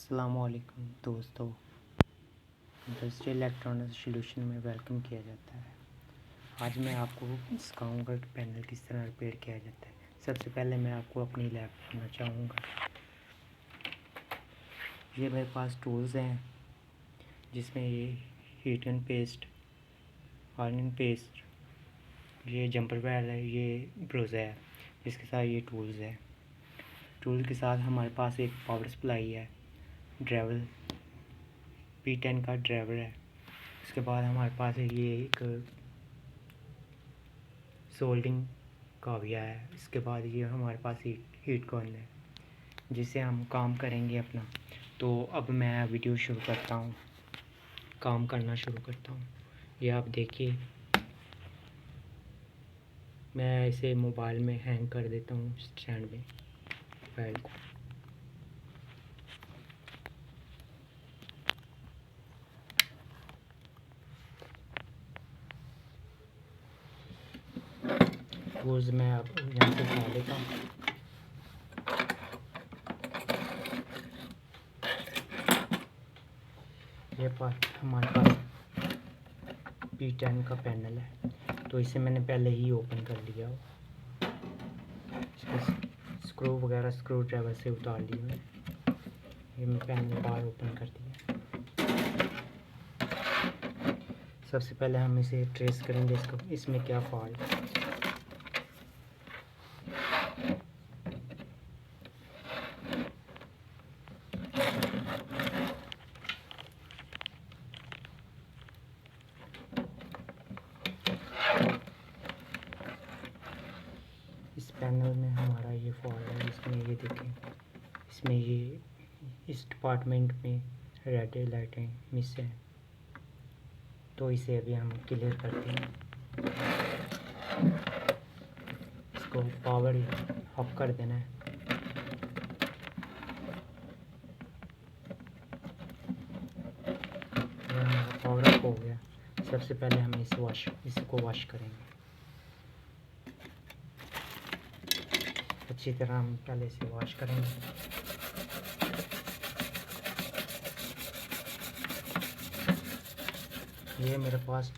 अस्सलामुअलैकुम दोस्तों, industrial electronics solution में वेलकम किया जाता है। आज मैं आपको सिखाऊंगा कि पैनल किस तरह रिपेयर किया जाता है। सबसे पहले मैं आपको अपनी लैब करना चाहूँगा। ये मेरे पास टूल्स हैं जिसमें ये heat gun paste, iron paste, ये जंपर वेल है, ये ब्रोज़ा है, इसके साथ ये टूल्स है। टूल के साथ हमारे पास एक पावर सप्लाई है, ड्राइवर p10 का ड्राइवर है। उसके बाद हमारे पास ये एक सोल्डिंग काविया है। इसके बाद ये हमारे पास हीट गन है जिससे हम काम करेंगे अपना। तो अब मैं वीडियो शुरू करता हूँ, काम करना शुरू करता हूँ। ये आप देखिए, मैं इसे मोबाइल में हैंग कर देता हूँ स्टैंड में फाइल को। रोज़ मैं अब यहाँ से उठा लेता हूँ। ये हमारे पास p10 का पैनल है, तो इसे मैंने पहले ही ओपन कर लिया हो। इसके स्क्रू वगैरह स्क्रू ड्राइवर से उतार लिए मैंने। ये मैं पैनल बाहर ओपन कर दिया। सबसे पहले हम इसे ट्रेस करेंगे, इसमें क्या फॉल्ट है। इस पैनल में हमारा ये फॉल्ट है, इसमें ये देखें, इसमें ये इस डिपार्टमेंट में रेड लाइटें मिस हैं, तो इसे अभी हम क्लियर करते हैं। इसको पावर ऑफ कर देना है। पावर ऑफ हो गया। सबसे पहले हम इसको वॉश करेंगे अच्छी तरह। हम पहले इसे वॉश करेंगे। ये मेरे पास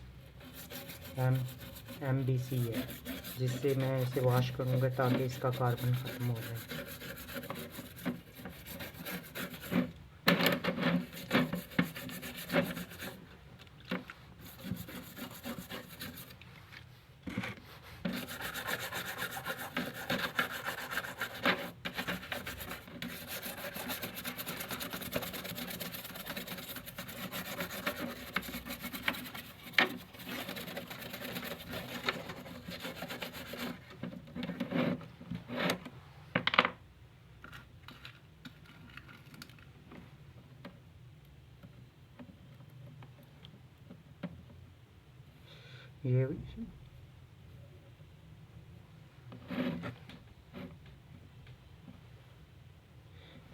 MBC है, जिससे मैं इसे वॉश करूँगा ताकि इसका कार्बन ख़त्म हो जाए।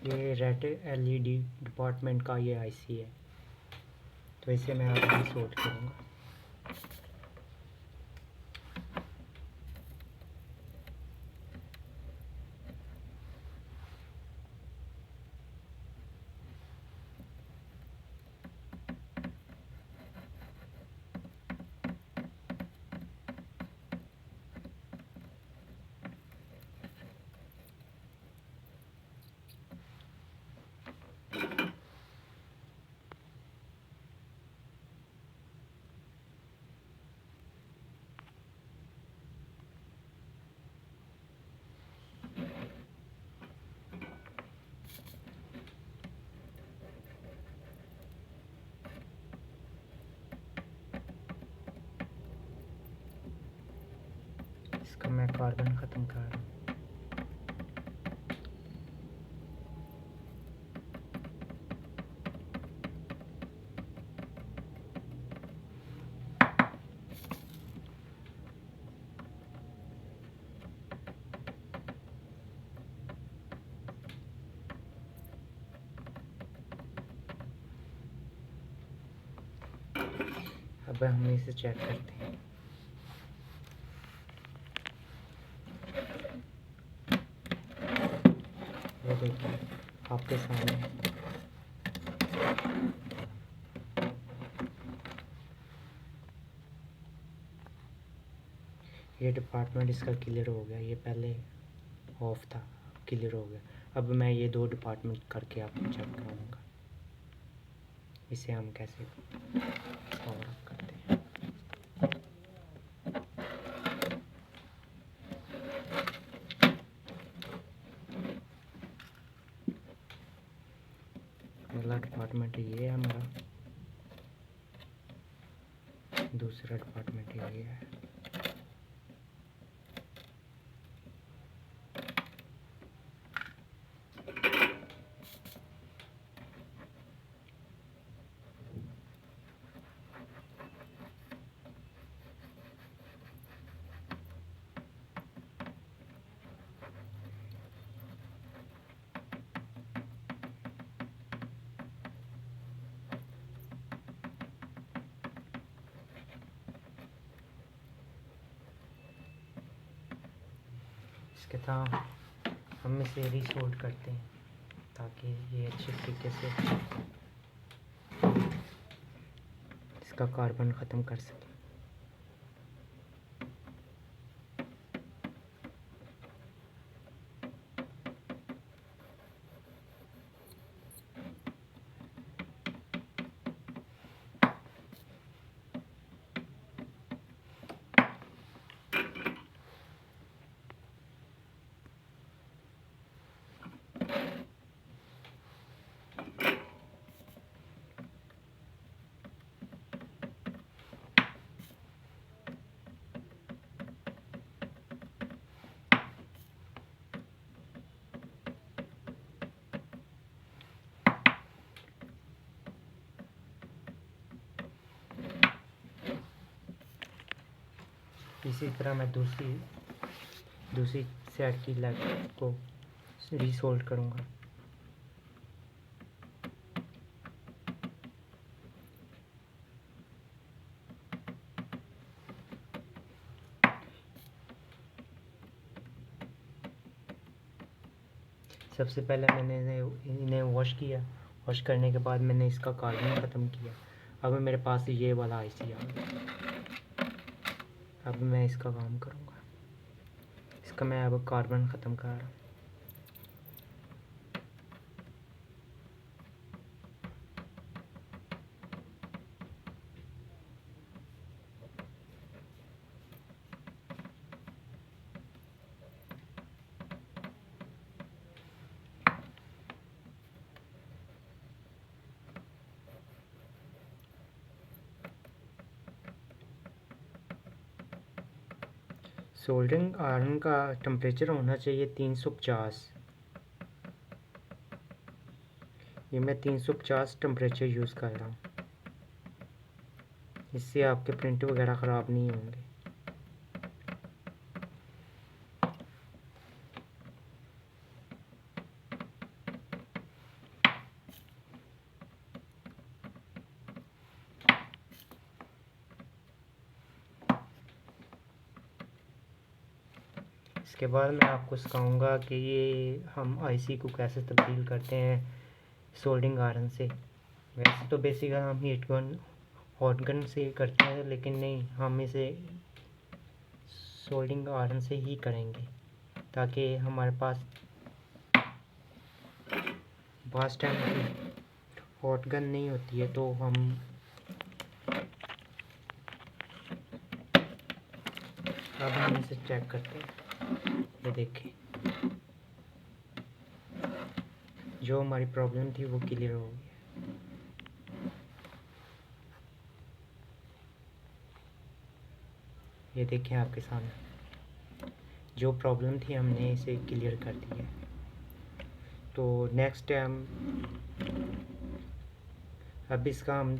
ये रेड LED डिपार्टमेंट का ये IC है, तो इसे मैं अभी सोल्ड करूँगा। इसका मैं कार्बन ख़त्म कर रहा हूँ। अब हम इसे चेक करते हैं। ये देखिए आपके सामने ये डिपार्टमेंट इसका क्लियर हो गया, ये पहले ऑफ था, क्लियर हो गया। अब मैं ये 2 डिपार्टमेंट करके आपको चेक कराऊंगा इसे हम कैसे पावर अप करते हैं। पहला डिपार्टमेंट ये है हमारा, दूसरा डिपार्टमेंट ये है। इसके साथ हम इसे रीसोल्ड करते हैं ताकि ये अच्छे तरीके से इसका कार्बन ख़त्म कर सकें। इसी तरह मैं दूसरी साइड की लेग को रीसोल्ड करूँगा। सबसे पहले मैंने इन्हें वॉश किया, वॉश करने के बाद मैंने इसका कार्बन ख़त्म किया। अब मेरे पास ये वाला आईसी आ गया। अब मैं इसका काम करूँगा, इसका मैं अब कार्बन ख़त्म कर रहा हूँ। सोल्डरिंग आयरन का टेम्परेचर होना चाहिए 350। ये मैं 350 टेम्परेचर यूज़ कर रहा हूँ, इससे आपके प्रिंट वगैरह ख़राब नहीं होंगे। इसके बाद मैं आपको सिखाऊंगा कि ये हम आईसी को कैसे तब्दील करते हैं सोल्डिंग आयरन से। वैसे तो बेसिकली हम हीट गन हॉट गन से करते हैं, लेकिन नहीं, हम इसे सोल्डिंग आयरन से ही करेंगे ताकि हमारे पास बास टाइम हॉट गन नहीं होती है। तो हम अब हम इसे चेक करते हैं। ये देखिए, जो हमारी प्रॉब्लम थी वो क्लियर हो गई। ये देखें आपके सामने, जो प्रॉब्लम थी हमने इसे क्लियर कर दिया। तो नेक्स्ट टाइम अब इसका हम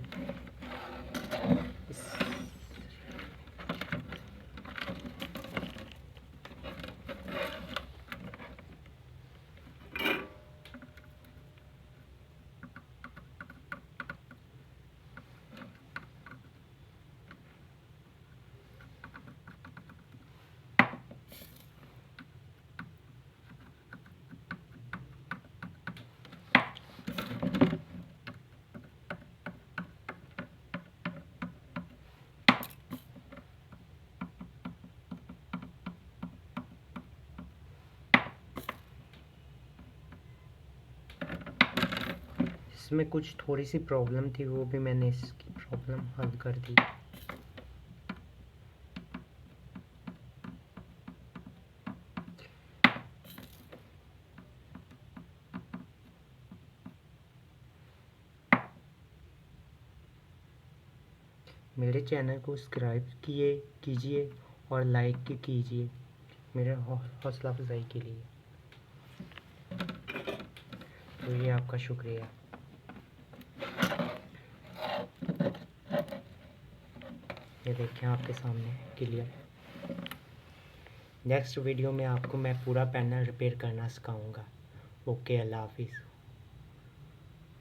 इसमें कुछ थोड़ी सी प्रॉब्लम थी, वो भी मैंने इसकी प्रॉब्लम हल कर दी। मेरे चैनल को सब्सक्राइब कीजिए और लाइक कीजिए मेरे हौसला अफजाई के लिए। तो ये आपका शुक्रिया। ये देखें आपके सामने क्लियर। नेक्स्ट वीडियो में आपको मैं पूरा पैनल रिपेयर करना सिखाऊंगा। ओके, अल्लाह हाफिज़।